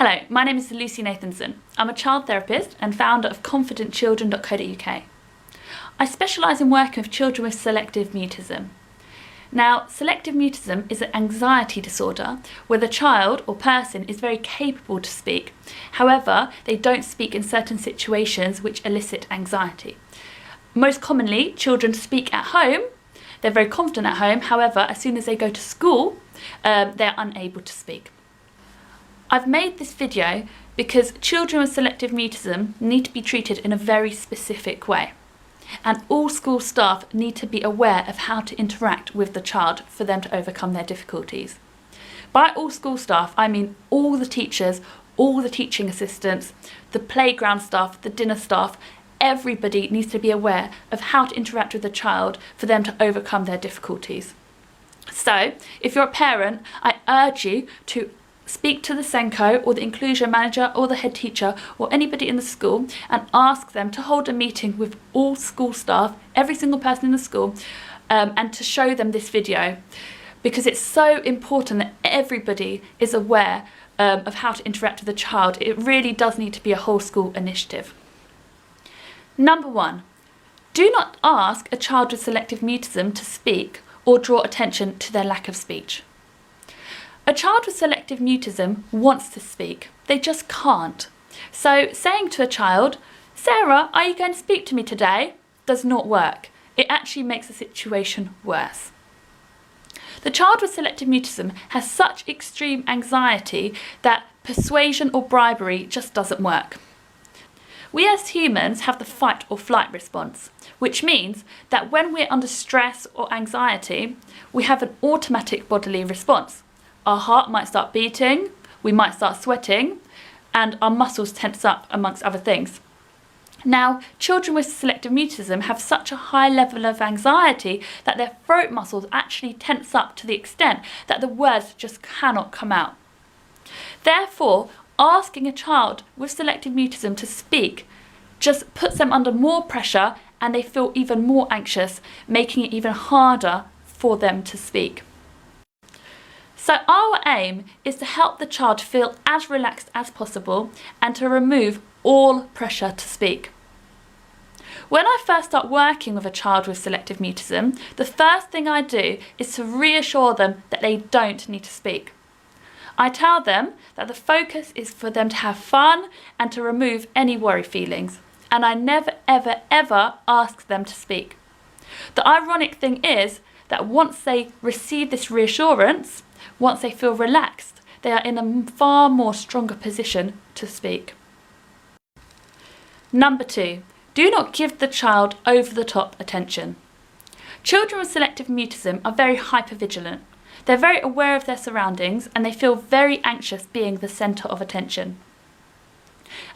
Hello, my name is 𝗚𝗓𝗃 Nathanson. I'm a child therapist and founder of �confidentchildren.co.uk. I specialise in working with children with selective mutism. Now, selective mutism is an anxiety disorder where the child or person is very capable to speak. However, they don't speak in certain situations which elicit anxiety. Most commonly, children speak at home. They're very confident at home. However, as soon as they go to school, they're unable to speak. I've made this video because children with selective mutism need to be treated in a very specific way. And all school staff need to be aware of how to interact with the child for them to overcome their difficulties. By all school staff, I mean all the teachers, all the teaching assistants, the playground staff, the dinner staff. Everybody needs to be aware of how to interact with the child for them to overcome their difficulties. So, if you're a parent, I urge you to speak to the 𝗙𝗂𝗁 or the inclusion manager or the head teacher or anybody in the school and ask them to hold a meeting with all school staff, every single person in the school, and to show them this video, because it's so important that everybody is aware of how to interact with the child. It really does need to be a whole school initiative. Number 1, do not ask a child with selective mutism to speak or draw attention to their lack of speech. A child with selective mutism wants to speak, they just can't. So saying to a child, "Sarah, are you going to speak to me today?" does not work. It actually makes the situation worse. The child with selective mutism has such extreme anxiety that persuasion or bribery just doesn't work. We as humans have the fight or flight response, which means that when we're under stress or anxiety, we have an automatic bodily response. Our heart might start beating, we might start sweating, and our muscles tense up, amongst other things. Now, children with selective mutism have such a high level of anxiety that their throat muscles actually tense up to the extent that the words just cannot come out. Therefore, asking a child with selective mutism to speak just puts them under more pressure and they feel even more anxious, making it even harder for them to speak. So our aim is to help the child feel as relaxed as possible and to remove all pressure to speak. When I first start working with a child with selective mutism, the first thing I do is to reassure them that they don't need to speak. I tell them that the focus is for them to have fun and to remove any worry feelings, and I never ever ask them to speak. The ironic thing is that once they receive this reassurance, once they feel relaxed, they are in a far more stronger position to speak. Number 2, do not give the child over-the-top attention. Children with selective mutism are very hypervigilant. They're very aware of their surroundings and they feel very anxious being the centre of attention.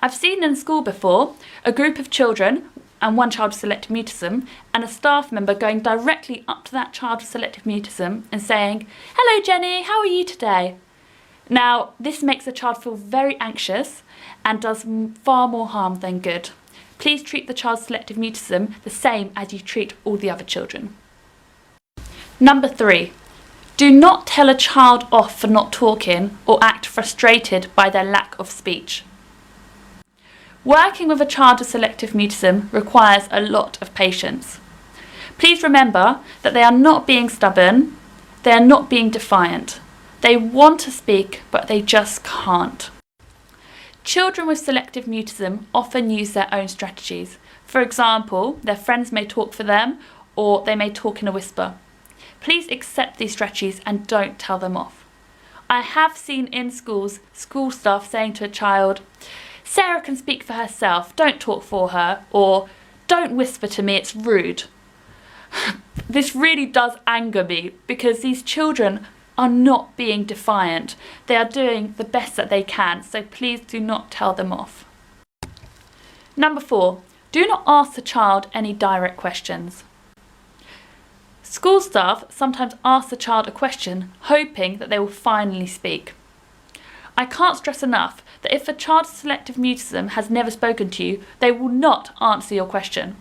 I've seen in school before a group of children and one child with selective mutism and a staff member going directly up to that child with selective mutism and saying, "Hello Jenny, how are you today?" Now, this makes the child feel very anxious and does far more harm than good. Please treat the child's selective mutism the same as you treat all the other children. Number 3, do not tell a child off for not talking or act frustrated by their lack of speech. Working with a child with selective mutism requires a lot of patience. Please remember that they are not being stubborn, they are not being defiant. They want to speak, but they just can't. Children with selective mutism often use their own strategies. For example, their friends may talk for them, or they may talk in a whisper. Please accept these strategies and don't tell them off. I have seen in schools, school staff saying to a child, "Sarah can speak for herself, don't talk for her," or "Don't whisper to me, it's rude." This really does anger me because these children are not being defiant. They are doing the best that they can, so please do not tell them off. Number 4, do not ask the child any direct questions. School staff sometimes ask the child a question hoping that they will finally speak. I can't stress enough that if a child with selective mutism has never spoken to you, they will not answer your question.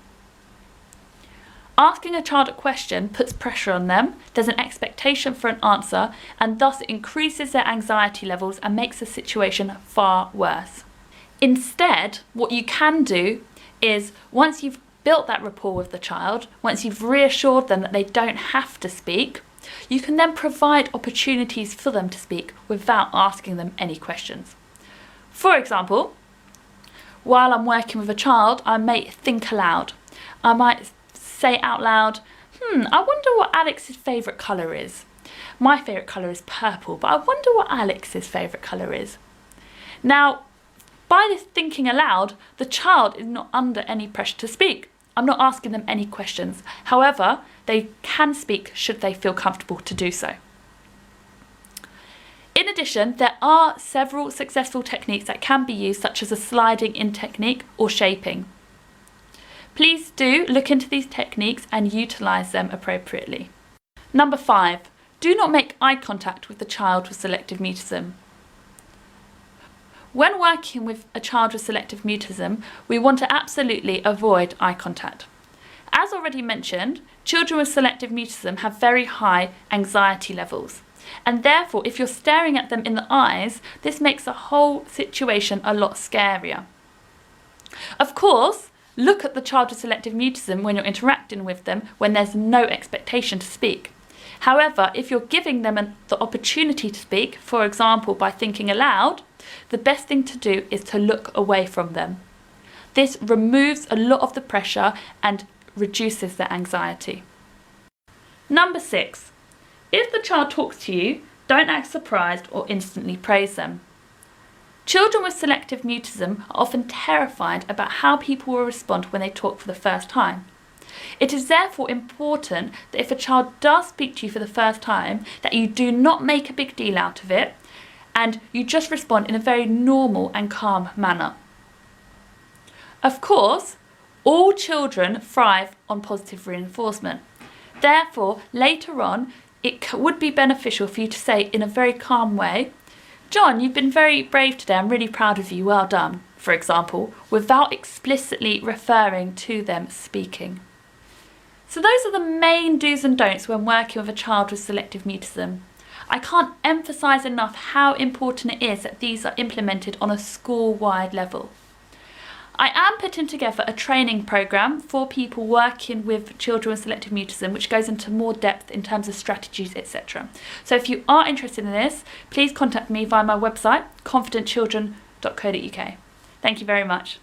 Asking a child a question puts pressure on them, there's an expectation for an answer, and thus it increases their anxiety levels and makes the situation far worse. Instead, what you can do is, once you've built that rapport with the child, once you've reassured them that they don't have to speak, you can then provide opportunities for them to speak without asking them any questions. For example, while I'm working with a child, I may think aloud. I might say out loud, I wonder what Alex's favourite colour is. My favourite colour is purple, but I wonder what Alex's favourite colour is. Now, by this thinking aloud, the child is not under any pressure to speak. I'm not asking them any questions. However, they can speak should they feel comfortable to do so. In addition, there are several successful techniques that can be used, such as a sliding in technique or shaping. Please do look into these techniques and utilise them appropriately. Number 5, do not make eye contact with the child with selective mutism. When working with a child with selective mutism, we want to absolutely avoid eye contact. As already mentioned, children with selective mutism have very high anxiety levels, and therefore if you're staring at them in the eyes, this makes the whole situation a lot scarier. Of course, look at the child with selective mutism when you're interacting with them when there's no expectation to speak. However, if you're giving them the opportunity to speak, for example by thinking aloud, the best thing to do is to look away from them. This removes a lot of the pressure and reduces their anxiety. Number 6, if the child talks to you, don't act surprised or instantly praise them. Children with selective mutism are often terrified about how people will respond when they talk for the first time. It is therefore important that if a child does speak to you for the first time, that you do not make a big deal out of it, and you just respond in a very normal and calm manner. Of course, all children thrive on positive reinforcement. Therefore, later on, it would be beneficial for you to say in a very calm way, "John, you've been very brave today, I'm really proud of you, well done," for example, without explicitly referring to them speaking. So those are the main do's and don'ts when working with a child with selective mutism. I can't emphasise enough how important it is that these are implemented on a school-wide level. I am putting together a training programme for people working with children with selective mutism, which goes into more depth in terms of strategies, etc. So if you are interested in this, please contact me via my website, 𝗕Confidentchildren.co.uk. Thank you very much.